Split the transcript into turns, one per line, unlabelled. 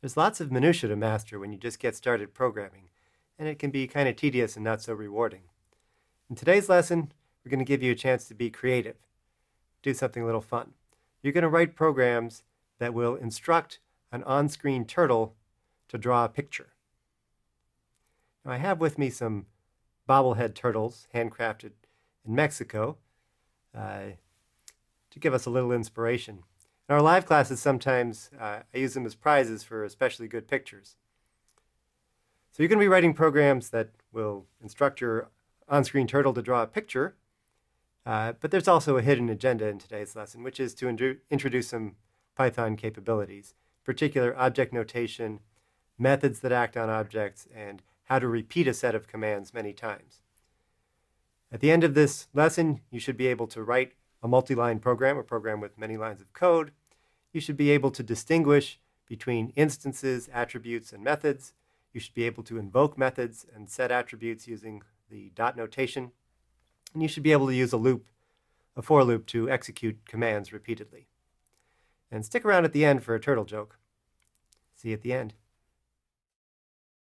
There's lots of minutia to master when you just get started programming, and it can be kind of tedious and not so rewarding. In today's lesson, we're going to give you a chance to be creative, do something a little fun. You're going to write programs that will instruct an on-screen turtle to draw a picture. Now, I have with me some bobblehead turtles, handcrafted in Mexico, to give us a little inspiration. In our live classes, sometimes I use them as prizes for especially good pictures. So you're going to be writing programs that will instruct your on-screen turtle to draw a picture, but there's also a hidden agenda in today's lesson, which is to introduce some Python capabilities, particular object notation, methods that act on objects, and how to repeat a set of commands many times. At the end of this lesson, you should be able to write a multi-line program, a program with many lines of code. You should be able to distinguish between instances, attributes, and methods. You should be able to invoke methods and set attributes using the dot notation. And you should be able to use a for loop, to execute commands repeatedly. And stick around at the end for a turtle joke. See you at the end.